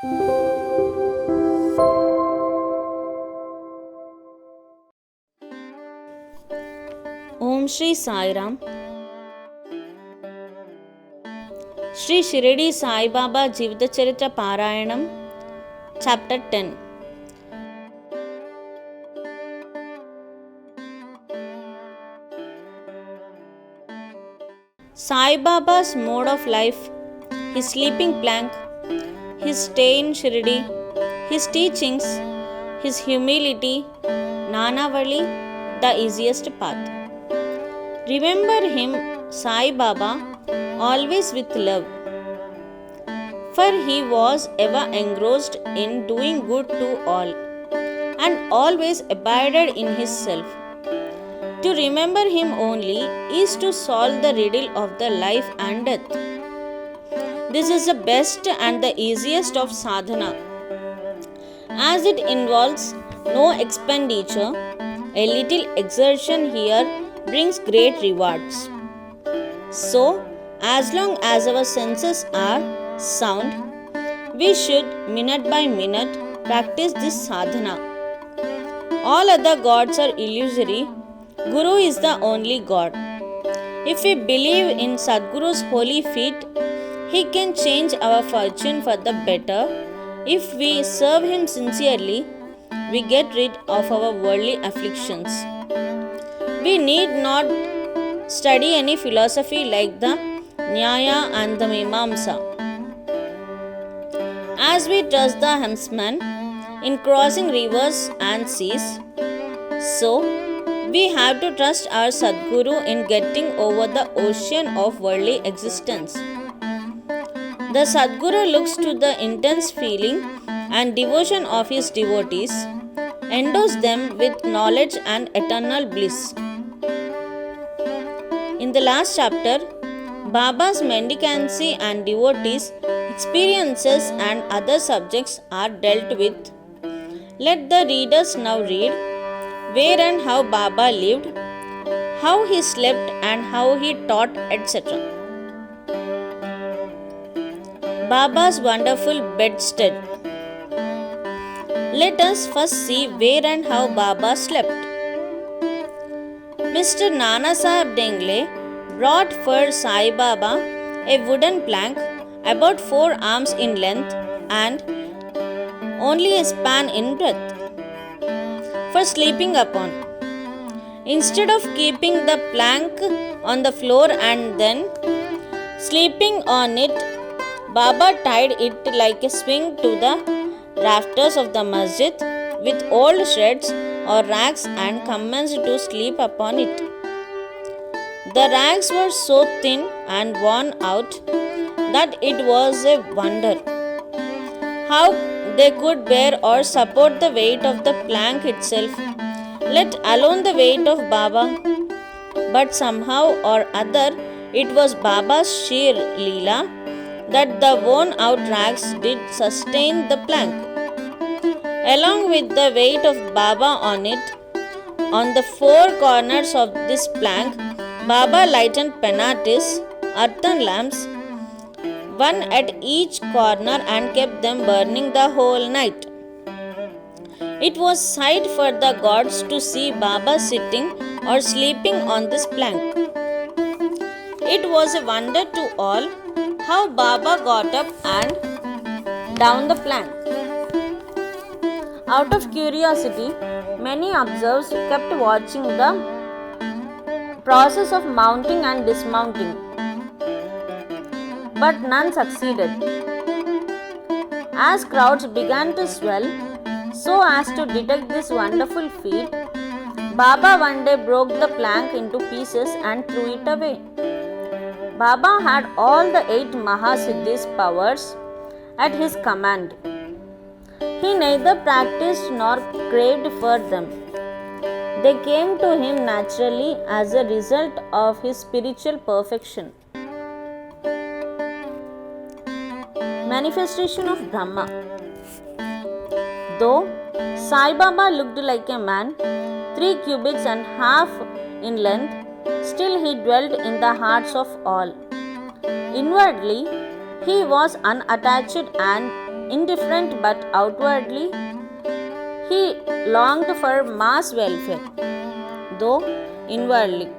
Om Shri Sai Ram. Shri Shirdi Sai Baba Jivita Charitra Parayanam, Chapter 10. Sai Baba's mode of life, his sleeping plank, his stay in Shirdi, his teachings, his humility, Nanavali, the easiest path. Remember him, Sai Baba, always with love, for he was ever engrossed in doing good to all, and always abided in his self. To remember him only is to solve the riddle of the life and death. This is the best and the easiest of sadhana, as it involves no expenditure. A little exertion here brings great rewards. So, as long as our senses are sound, we should minute by minute practice this sadhana. All other gods are illusory. Guru is the only God. If we believe in Sadguru's holy feet, he can change our fortune for the better. If we serve him sincerely, we get rid of our worldly afflictions. We need not study any philosophy like the Nyaya and the Mimamsa. As we trust the helmsman in crossing rivers and seas, so we have to trust our Sadguru in getting over the ocean of worldly existence. The Sadguru looks to the intense feeling and devotion of his devotees, endows them with knowledge and eternal bliss. In the last chapter, Baba's mendicancy and devotees' experiences and other subjects are dealt with. Let the readers now read where and how Baba lived, how he slept and how he taught, etc. Baba's wonderful bedstead. Let us first see where and how Baba slept. Mr. Nana Sahib Dengle brought for Sai Baba a wooden plank about 4 arms in length and only a span in breadth for sleeping upon. Instead of keeping the plank on the floor and then sleeping on it, Baba tied it like a swing to the rafters of the masjid with old shreds or rags and commenced to sleep upon it. The rags were so thin and worn out that it was a wonder how they could bear or support the weight of the plank itself, let alone the weight of Baba. But somehow or other, it was Baba's sheer leela that the worn out rags did sustain the plank. Along with the weight of Baba on it, on the 4 corners of this plank, Baba lighted penatis, earthen lamps, one at each corner, and kept them burning the whole night. It was sight for the gods to see Baba sitting or sleeping on this plank. It was a wonder to all how Baba got up and down the plank. Out of curiosity, many observers kept watching the process of mounting and dismounting, but none succeeded. As crowds began to swell so as to detect this wonderful feat, Baba one day broke the plank into pieces and threw it away. Baba had all the 8 Mahasiddhis powers at his command. He neither practiced nor craved for them. They came to him naturally as a result of his spiritual perfection. Manifestation of Brahma. Though Sai Baba looked like a man, 3 cubits and half in length, still he dwelt in the hearts of all. Inwardly, he was unattached and indifferent but outwardly he longed for mass welfare, though inwardly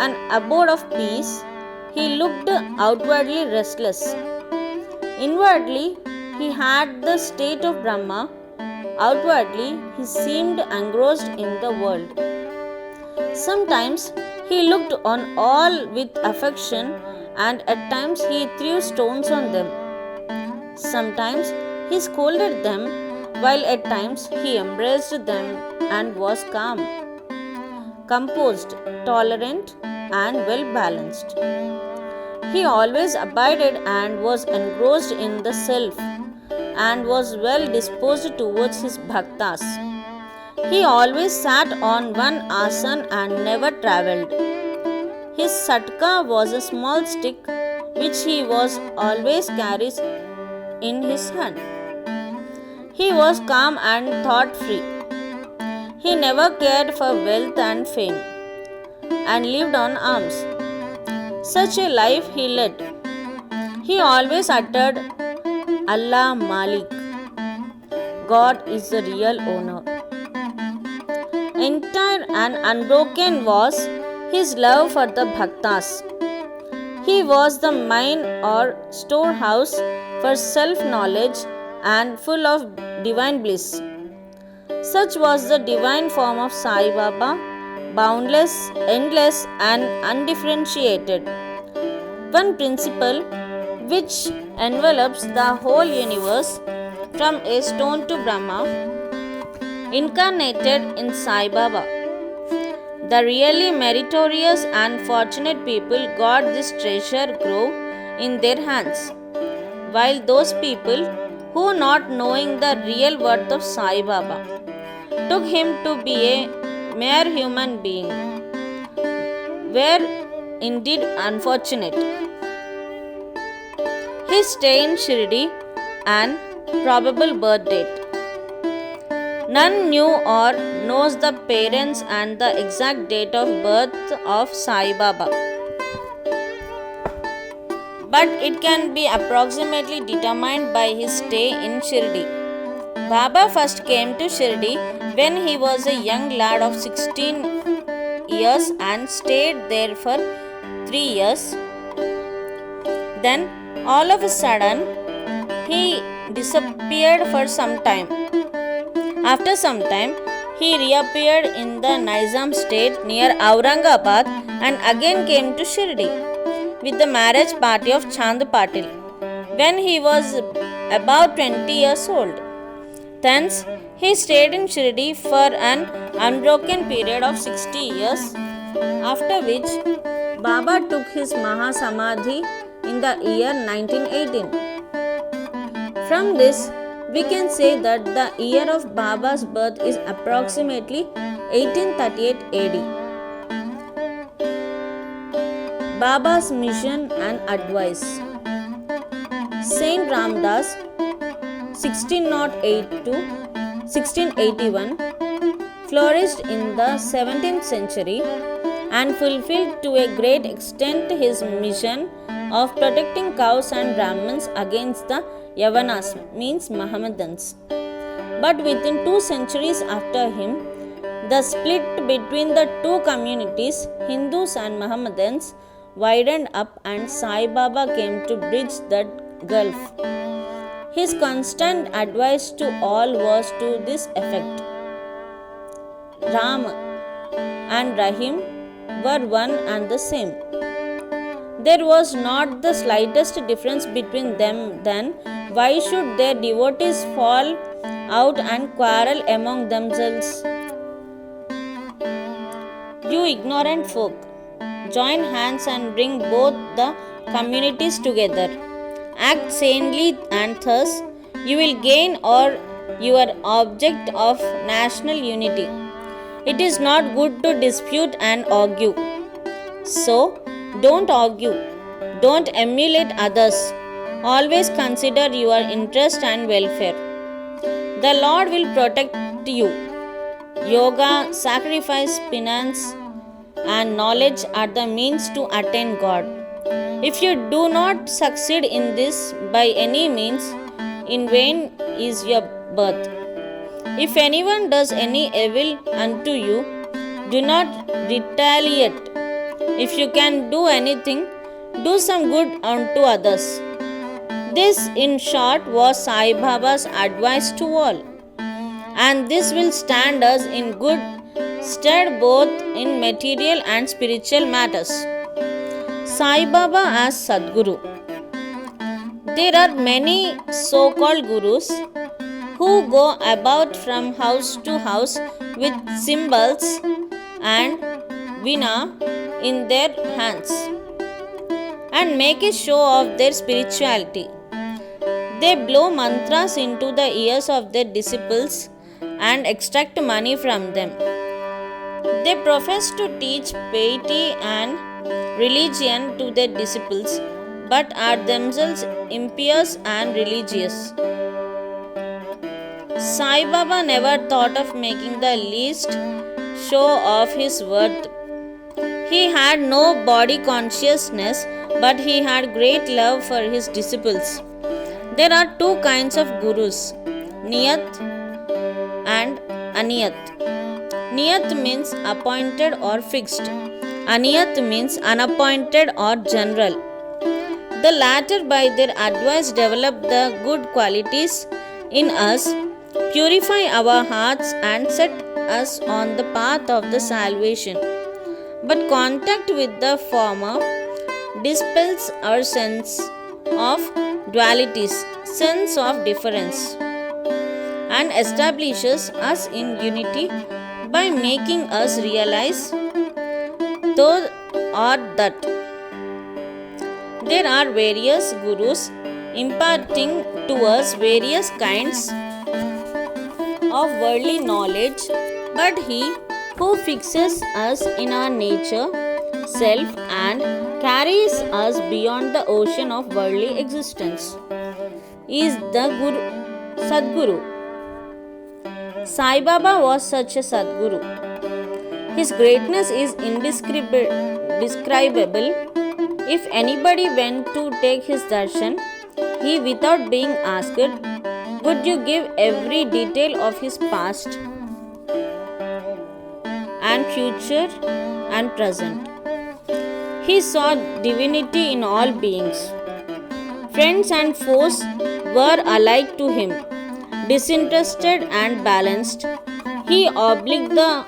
an abode of peace, he looked outwardly restless. Inwardly, he had the state of Brahma. Outwardly, he seemed engrossed in the world. Sometimes he looked on all with affection, and at times he threw stones on them. Sometimes he scolded them, while at times he embraced them and was calm, composed, tolerant, and well balanced. He always abided and was engrossed in the self and was well disposed towards his bhaktas. He always sat on one asan and never travelled. His satka was a small stick which he was always carries in his hand. He was calm and thought free. He never cared for wealth and fame and lived on alms. Such a life he led. He always uttered, Allah Malik. God is the real owner. Entire and unbroken was his love for the bhaktas. He was the mine or storehouse for self-knowledge and full of divine bliss. Such was the divine form of Sai Baba, boundless, endless, and undifferentiated. One principle which envelops the whole universe from a stone to Brahma, incarnated in Sai Baba. The really meritorious and fortunate people got this treasure grove in their hands, while those people who, not knowing the real worth of Sai Baba, took him to be a mere human being, were indeed unfortunate. His stay in Shirdi and probable birth date. None knew or knows the parents and the exact date of birth of Sai Baba, but it can be approximately determined by his stay in Shirdi. Baba first came to Shirdi when he was a young lad of 16 years and stayed there for 3 years. Then, all of a sudden, he disappeared for some time. After some time, he reappeared in the Nizam state near Aurangabad and again came to Shirdi with the marriage party of Chand Patil when he was about 20 years old. Thence, he stayed in Shirdi for an unbroken period of 60 years, after which Baba took his Mahasamadhi in the year 1918. From this, we can say that the year of Baba's birth is approximately 1838 AD. Baba's mission and advice. Saint Ramdas 1608 to 1681 flourished in the 17th century and fulfilled to a great extent his mission of protecting cows and Brahmins against the Yavanas, means Mohammedans. But within 2 centuries after him, the split between the two communities, Hindus and Mohammedans, widened up and Sai Baba came to bridge that gulf. His constant advice to all was to this effect. Ram and Rahim were one and the same. There was not the slightest difference between them, then why should their devotees fall out and quarrel among themselves? You ignorant folk, join hands and bring both the communities together. Act sanely, and thus you will gain your object of national unity. It is not good to dispute and argue. So, don't argue. Don't emulate others. Always consider your interest and welfare. The Lord will protect you. Yoga, sacrifice, penance, and knowledge are the means to attain God. If you do not succeed in this by any means, in vain is your birth. If anyone does any evil unto you, do not retaliate. If you can do anything, do some good unto others. This, in short, was Sai Baba's advice to all, and this will stand us in good stead both in material and spiritual matters. Sai Baba as Sadguru. There are many so-called gurus who go about from house to house with cymbals and veena in their hands and make a show of their spirituality. They blow mantras into the ears of their disciples and extract money from them. They profess to teach piety and religion to their disciples, but are themselves impious and religious. Sai Baba never thought of making the least show of his worth. He had no body consciousness, but he had great love for his disciples. There are two kinds of gurus, Niyat and Aniyat. Niyat means appointed or fixed. Aniyat means unappointed or general. The latter, by their advice, develop the good qualities in us, purify our hearts, and set us on the path of the salvation. But contact with the former dispels our sense of dualities, sense of difference, and establishes us in unity by making us realize though or that. There are various gurus imparting to us various kinds of worldly knowledge, but he who fixes us in our nature, self, and carries us beyond the ocean of worldly existence is the Sadguru. Sai Baba was such a Sadguru. His greatness is indescribable. If anybody went to take his darshan, he, without being asked, would you give every detail of his past and future and present. He saw divinity in all beings. Friends and foes were alike to him. Disinterested and balanced, he obliged the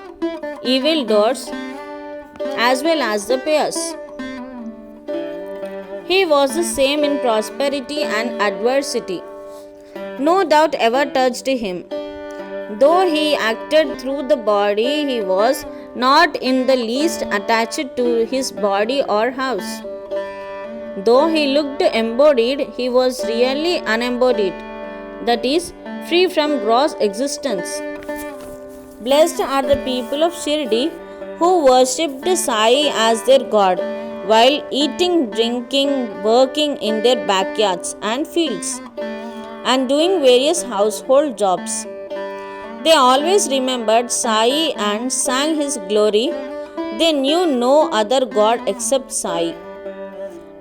evildoers as well as the pious. He was the same in prosperity and adversity. No doubt ever touched him. Though he acted through the body, he was not in the least attached to his body or house. Though he looked embodied, he was really unembodied, that is, free from gross existence. Blessed are the people of Shirdi who worshipped Sai as their god, while eating, drinking, working in their backyards and fields, and doing various household jobs. They always remembered Sai and sang his glory. They knew no other god except Sai.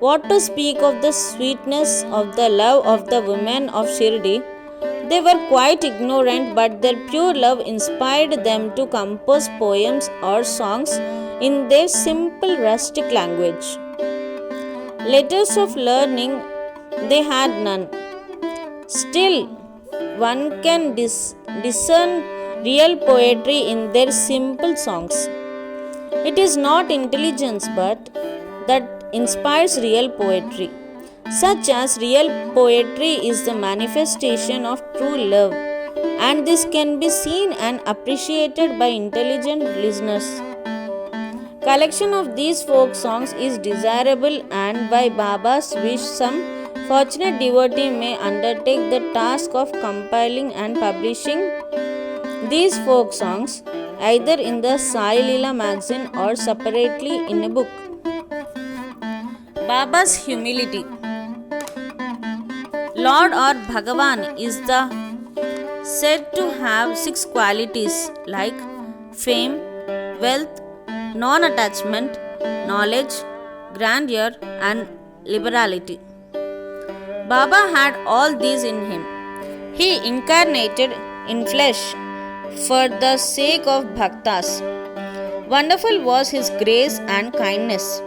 What to speak of the sweetness of the love of the women of Shirdi? They were quite ignorant, but their pure love inspired them to compose poems or songs in their simple rustic language. Letters of learning they had none. Still, one can discern real poetry in their simple songs. It is not intelligence but that inspires real poetry. Such as real poetry is the manifestation of true love, and this can be seen and appreciated by intelligent listeners. Collection of these folk songs is desirable, and by Baba's wish some fortunate devotee may undertake the task of compiling and publishing these folk songs either in the Sai Leela magazine or separately in a book. Baba's humility. Lord or Bhagavan is said to have 6 qualities like fame, wealth, non-attachment, knowledge, grandeur, and liberality. Baba had all these in him. He incarnated in flesh for the sake of bhaktas. Wonderful was his grace and kindness,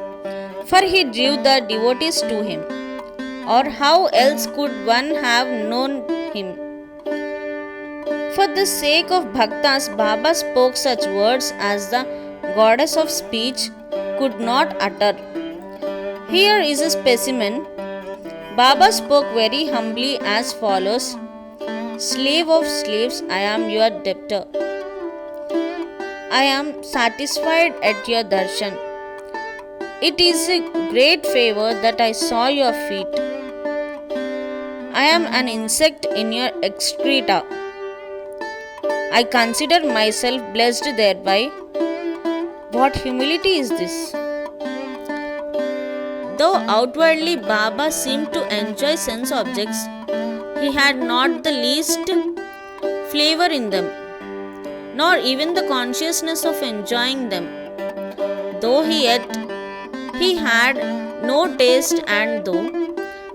for he drew the devotees to him. Or how else could one have known him? For the sake of bhaktas, Baba spoke such words as the goddess of speech could not utter. Here is a specimen. Baba spoke very humbly as follows: Slave of slaves, I am your debtor. I am satisfied at your darshan. It is a great favor that I saw your feet. I am an insect in your excreta. I consider myself blessed thereby. What humility is this? Though outwardly Baba seemed to enjoy sense objects, he had not the least flavor in them, nor even the consciousness of enjoying them. Though he ate, he had no taste, and though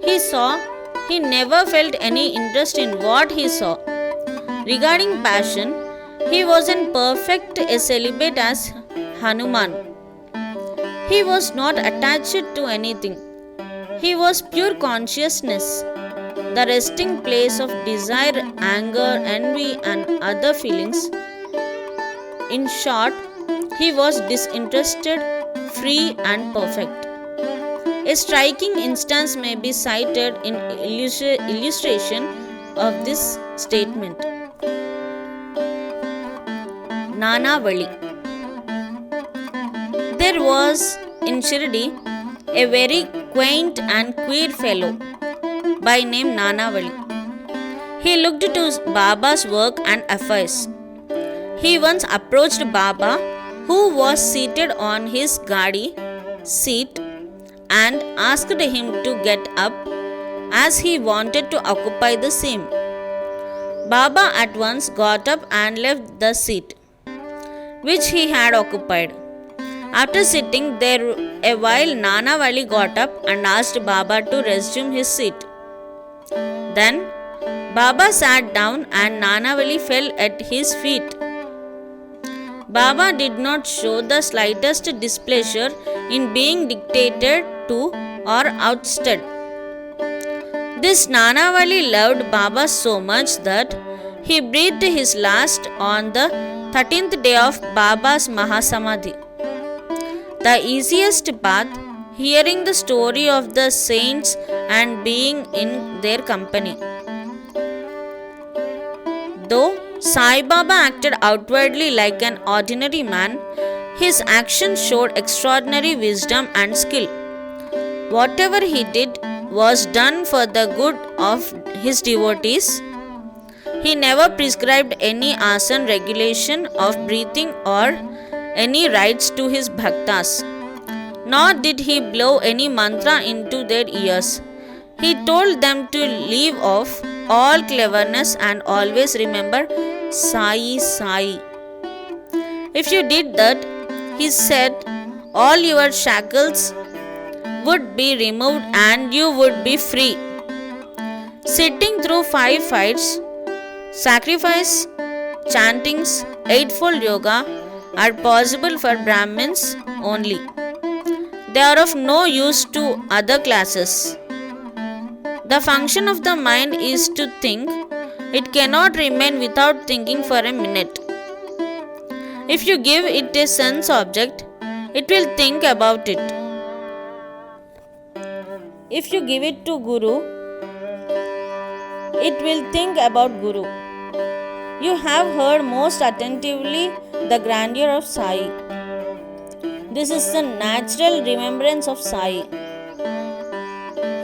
he saw, he never felt any interest in what he saw. Regarding passion, he was as perfect a celibate as Hanuman. He was not attached to anything. He was pure consciousness, the resting place of desire, anger, envy, and other feelings. In short, he was disinterested, free, and perfect. A striking instance may be cited in illustration of this statement. Nanavali. There was in Shirdi a very quaint and queer fellow by name Nanavali. He looked to Baba's work and affairs. He once approached Baba, who was seated on his gadi seat, and asked him to get up as he wanted to occupy the same. Baba at once got up and left the seat which he had occupied. After sitting there a while, Nanavali got up and asked Baba to resume his seat. Then Baba sat down and Nanavali fell at his feet. Baba did not show the slightest displeasure in being dictated to or ousted. This Nanavali loved Baba so much that he breathed his last on the 13th day of Baba's Mahasamadhi. The easiest path, hearing the story of the saints and being in their company. Though Sai Baba acted outwardly like an ordinary man, his actions showed extraordinary wisdom and skill. Whatever he did was done for the good of his devotees. He never prescribed any asana regulation of breathing or any rites to his bhaktas, nor did he blow any mantra into their ears. He told them to leave off all cleverness and always remember Sai Sai. If you did that, he said, all your shackles would be removed and you would be free. Sitting through 5 fights, sacrifice, chantings, eightfold yoga are possible for Brahmins only. They are of no use to other classes. The function of the mind is to think. It cannot remain without thinking for a minute. If you give it a sense object, it will think about it. If you give it to Guru, it will think about Guru. You have heard most attentively the grandeur of Sai. This is the natural remembrance of Sai.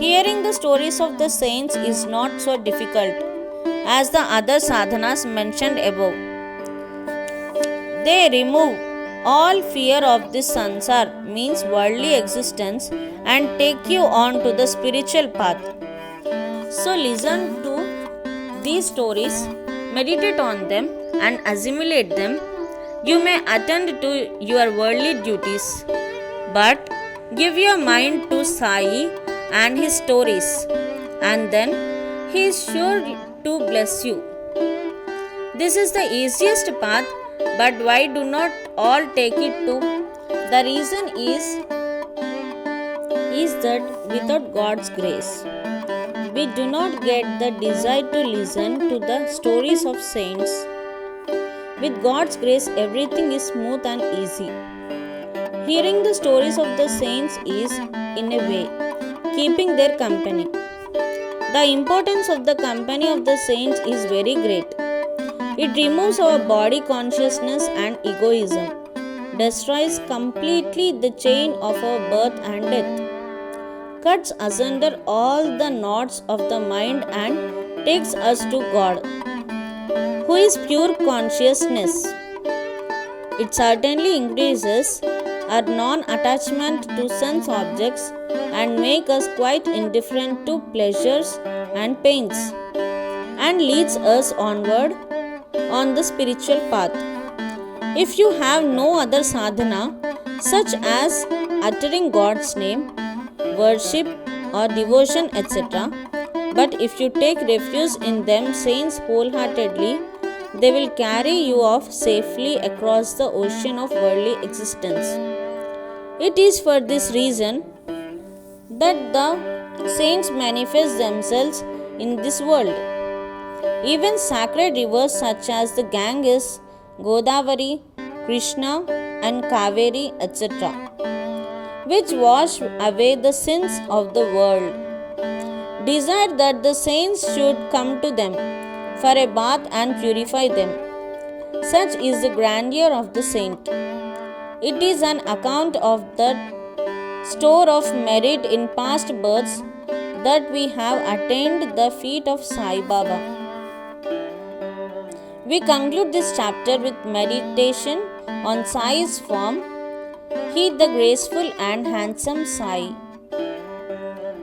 Hearing the stories of the saints is not so difficult as the other sadhanas mentioned above. They remove all fear of this sansar, means worldly existence, and take you on to the spiritual path. So listen to these stories, meditate on them and assimilate them. You may attend to your worldly duties, but give your mind to Sai and his stories, and then he is sure to bless you. This is the easiest path, but why do not all take it too? The reason is that without God's grace, we do not get the desire to listen to the stories of saints. With God's grace, everything is smooth and easy. Hearing the stories of the saints is, in a way, keeping their company. The importance of the company of the saints is very great. It removes our body consciousness and egoism, destroys completely the chain of our birth and death, cuts asunder all the knots of the mind and takes us to God, who is pure consciousness. It certainly increases our non-attachment to sense objects and make us quite indifferent to pleasures and pains, and leads us onward on the spiritual path. If you have no other sadhana, such as uttering God's name, worship or devotion, etc., but if you take refuge in them, saints, wholeheartedly, they will carry you off safely across the ocean of worldly existence. It is for this reason that the saints manifest themselves in this world. Even sacred rivers such as the Ganges, Godavari, Krishna, and Kaveri, etc., which wash away the sins of the world, desire that the saints should come to them for a bath and purify them. Such is the grandeur of the saint. It is an account of the store of merit in past births that we have attained the feet of Sai Baba. We conclude this chapter with meditation on Sai's form. He, the graceful and handsome Sai,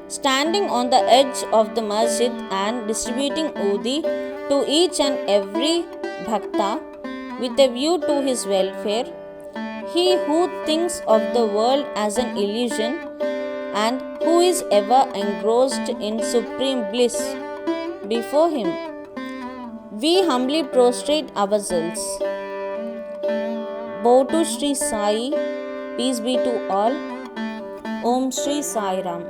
standing on the edge of the masjid and distributing udi to each and every bhakta with a view to his welfare. He who thinks of the world as an illusion and who is ever engrossed in supreme bliss. Before him, we humbly prostrate ourselves. Bow to Sri Sai, peace be to all. Om Sri Sai Ram.